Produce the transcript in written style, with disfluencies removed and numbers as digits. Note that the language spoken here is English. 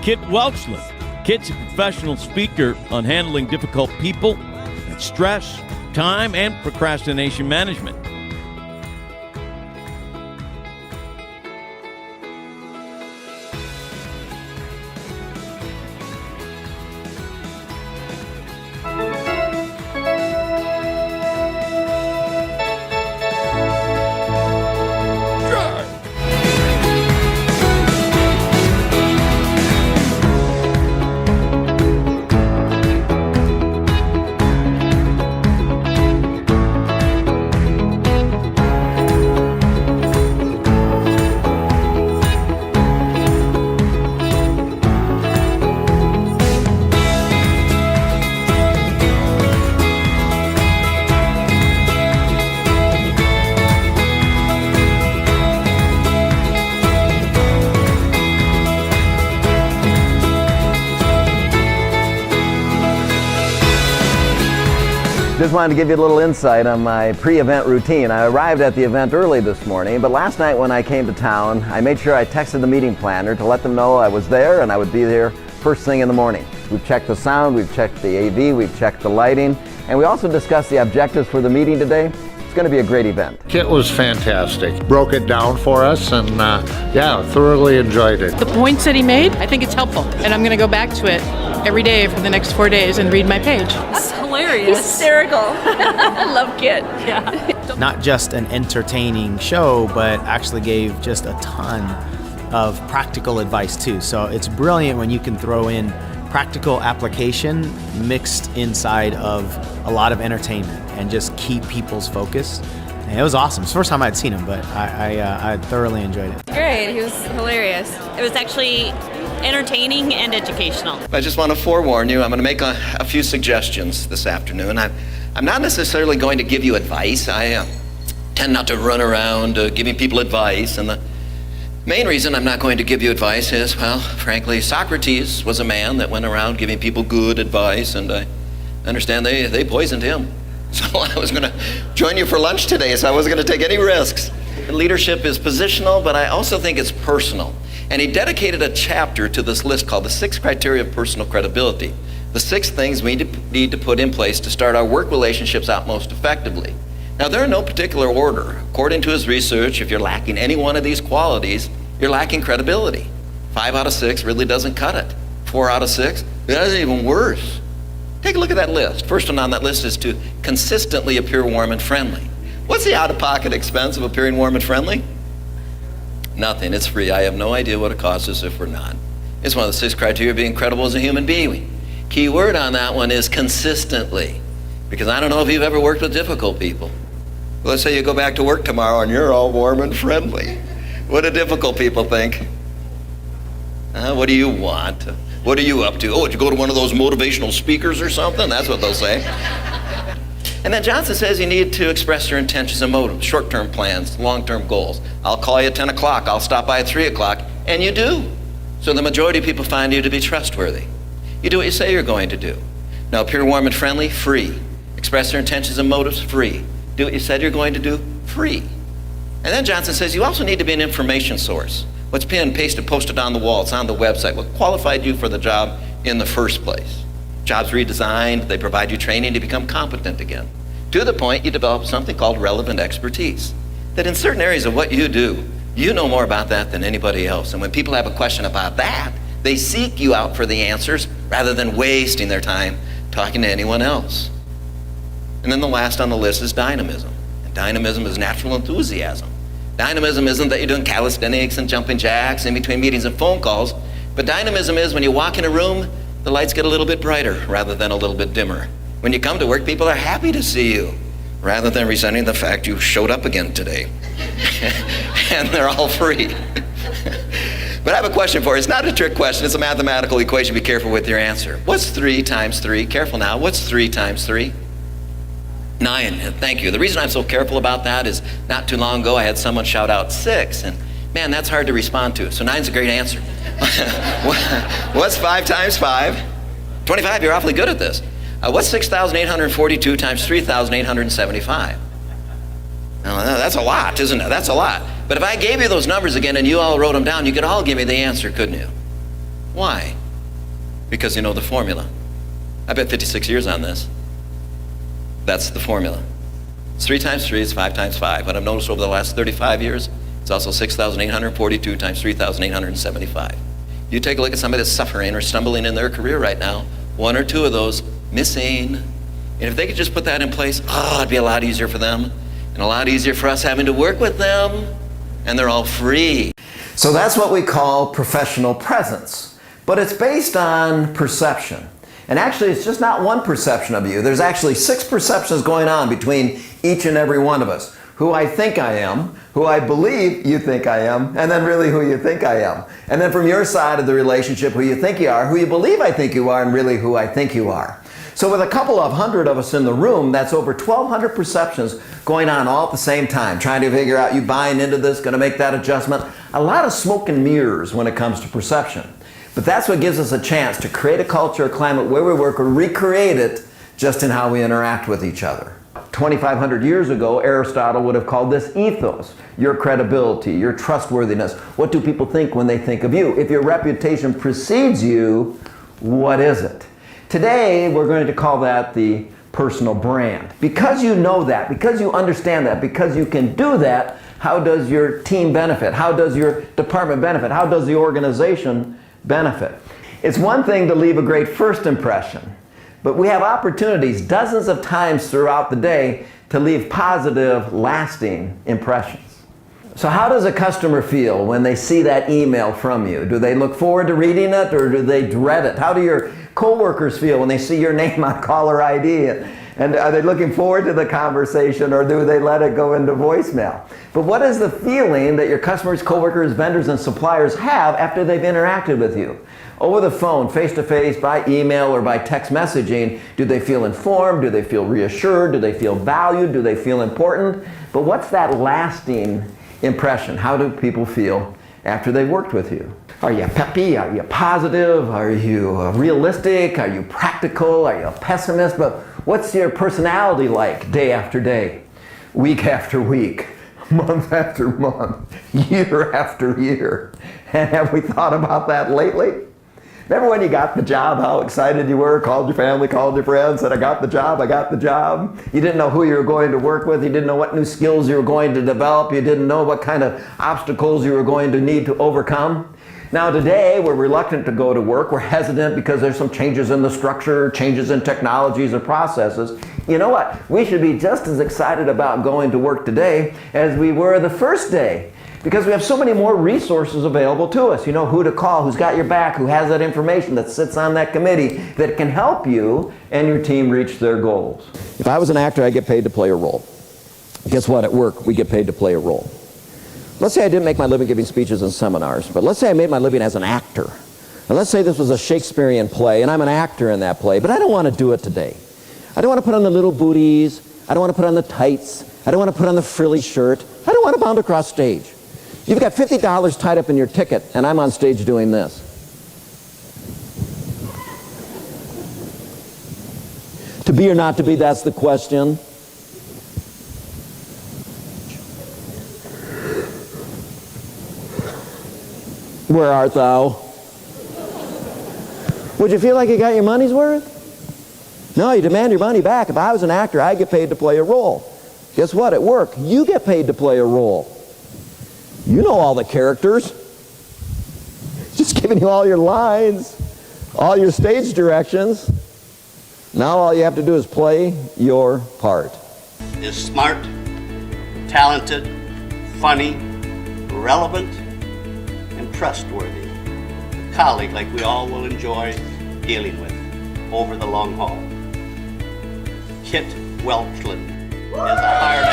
Kit Welchlin. Kit's a professional speaker on handling difficult people, and stress, time, and procrastination management. Just wanted to give you a little insight on my pre-event routine. I arrived at the event early this morning, but last night when I came to town, I made sure I texted the meeting planner to let them know I was there and I would be there first thing in the morning. We've checked the sound, we've checked the AV, we've checked the lighting, and we also discussed the objectives for the meeting today. It's going to be a great event. Kit was fantastic. Broke it down for us and thoroughly enjoyed it. The points that he made, I think it's helpful. And I'm going to go back to it every day for the next 4 days and read my page. That's hilarious. Hysterical. I love Kit. Yeah. Not just an entertaining show, but actually gave just a ton of practical advice too. So it's brilliant when you can throw in practical application mixed inside of a lot of entertainment and just keep people's focus. And it was awesome. It's the first time I'd seen him, but I thoroughly enjoyed it. Great. He was hilarious. It was actually entertaining and educational. I just want to forewarn you, I'm going to make a few suggestions this afternoon. I'm not necessarily going to give you advice. I tend not to run around giving people advice, and the main reason I'm not going to give you advice is, well, frankly, Socrates was a man that went around giving people good advice, and I understand they poisoned him. So I was going to join you for lunch today, so I wasn't going to take any risks. Leadership is positional, but I also think it's personal. And he dedicated a chapter to this list called the 6 criteria of personal credibility. The 6 things we need to put in place to start our work relationships out most effectively. Now, they're in no particular order. According to his research, if you're lacking any one of these qualities, you're lacking credibility. 5 out of 6 really doesn't cut it. 4 out of 6, that's even worse. Take a look at that list. First one on that list is to consistently appear warm and friendly. What's the out-of-pocket expense of appearing warm and friendly? Nothing. It's free. I have no idea what it costs us if we're not. It's one of the 6 criteria of being credible as a human being. Key word on that one is consistently, because I don't know if you've ever worked with difficult people. Let's say you go back to work tomorrow and you're all warm and friendly. What do difficult people think? What do you want? What are you up to? Oh, did you go to one of those motivational speakers or something? That's what they'll say. And then Johnson says you need to express your intentions and motives, short-term plans, long-term goals. I'll call you at 10 o'clock, I'll stop by at 3 o'clock, and you do. So the majority of people find you to be trustworthy. You do what you say you're going to do. Now, appear warm and friendly, free. Express your intentions and motives, free. Do what you said you're going to do, free. And then Johnson says you also need to be an information source. What's pinned, pasted, posted on the wall, it's on the website. What qualified you for the job in the first place? Jobs redesigned, they provide you training to become competent again. To the point, you develop something called relevant expertise. That in certain areas of what you do, you know more about that than anybody else. And when people have a question about that, they seek you out for the answers rather than wasting their time talking to anyone else. And then the last on the list is dynamism. And dynamism is natural enthusiasm. Dynamism isn't that you're doing calisthenics and jumping jacks in between meetings and phone calls, but dynamism is when you walk in a room, the lights get a little bit brighter rather than a little bit dimmer. When you come to work, people are happy to see you rather than resenting the fact you showed up again today. And they're all free. But I have a question for you. It's not a trick question, it's a mathematical equation. Be careful with your answer. What's 3 times 3? Careful now. What's 3 times 3? 9. Thank you. The reason I'm so careful about that is not too long ago I had someone shout out 6, and man, that's hard to respond to. So 9's a great answer. What's 5 times 5? 25. You're awfully good at this. What's 6,842 times 3,875? Now, that's a lot, isn't it? That's a lot. But if I gave you those numbers again and you all wrote them down, you could all give me the answer, couldn't you? Why? Because you know the formula. I bet 56 years on this. That's the formula. It's 3 times 3 is 5 times 5. What I've noticed over the last 35 years, it's also 6,842 times 3,875. You take a look at somebody that's suffering or stumbling in their career right now, 1 or 2 of those missing. And if they could just put that in place, it'd be a lot easier for them and a lot easier for us having to work with them. And they're all free. So that's what we call professional presence. But it's based on perception. And actually, it's just not one perception of you. There's actually 6 perceptions going on between each and every one of us. Who I think I am, who I believe you think I am, and then really who you think I am. And then from your side of the relationship, who you think you are, who you believe I think you are, and really who I think you are. So with a couple of hundred of us in the room, that's over 1,200 perceptions going on all at the same time, trying to figure out, you buying into this, going to make that adjustment. A lot of smoke and mirrors when it comes to perception. But that's what gives us a chance to create a culture, a climate where we work, or recreate it just in how we interact with each other. 2,500 years ago, Aristotle would have called this ethos, your credibility, your trustworthiness. What do people think when they think of you? If your reputation precedes you, what is it? Today, we're going to call that the personal brand. Because you know that, because you understand that, because you can do that, how does your team benefit? How does your department benefit? How does the organization benefit? It's one thing to leave a great first impression, but we have opportunities dozens of times throughout the day to leave positive, lasting impressions. So how does a customer feel when they see that email from you? Do they look forward to reading it, or do they dread it? How do your coworkers feel when they see your name on caller ID? And are they looking forward to the conversation, or do they let it go into voicemail? But what is the feeling that your customers, coworkers, vendors, and suppliers have after they've interacted with you? Over the phone, face-to-face, by email, or by text messaging, do they feel informed? Do they feel reassured? Do they feel valued? Do they feel important? But what's that lasting impression? How do people feel after they've worked with you? Are you peppy? Are you positive? Are you realistic? Are you practical? Are you a pessimist? But what's your personality like day after day, week after week, month after month, year after year? And have we thought about that lately? Remember when you got the job, how excited you were, called your family, called your friends, said, I got the job, I got the job. You didn't know who you were going to work with. You didn't know what new skills you were going to develop. You didn't know what kind of obstacles you were going to need to overcome. Now today, we're reluctant to go to work. We're hesitant because there's some changes in the structure, changes in technologies or processes. You know what? We should be just as excited about going to work today as we were the first day, because we have so many more resources available to us. You know who to call, who's got your back, who has that information, that sits on that committee that can help you and your team reach their goals. If I was an actor, I get paid to play a role. Guess what? At work, we get paid to play a role. Let's say I didn't make my living giving speeches and seminars, but let's say I made my living as an actor. And let's say this was a Shakespearean play, and I'm an actor in that play, but I don't want to do it today. I don't want to put on the little booties. I don't want to put on the tights. I don't want to put on the frilly shirt. I don't want to bound across stage. You've got $50 tied up in your ticket, and I'm on stage doing this. To be or not to be, that's the question. Where art thou? Would you feel like you got your money's worth? No, you demand your money back. If I was an actor, I get paid to play a role. Guess what? At work, you get paid to play a role. You know all the characters. Just giving you all your lines, all your stage directions. Now all you have to do is play your part. Is smart, talented, funny, relevant, and trustworthy. A colleague like we all will enjoy dealing with over the long haul. Kit Welchlin is a hard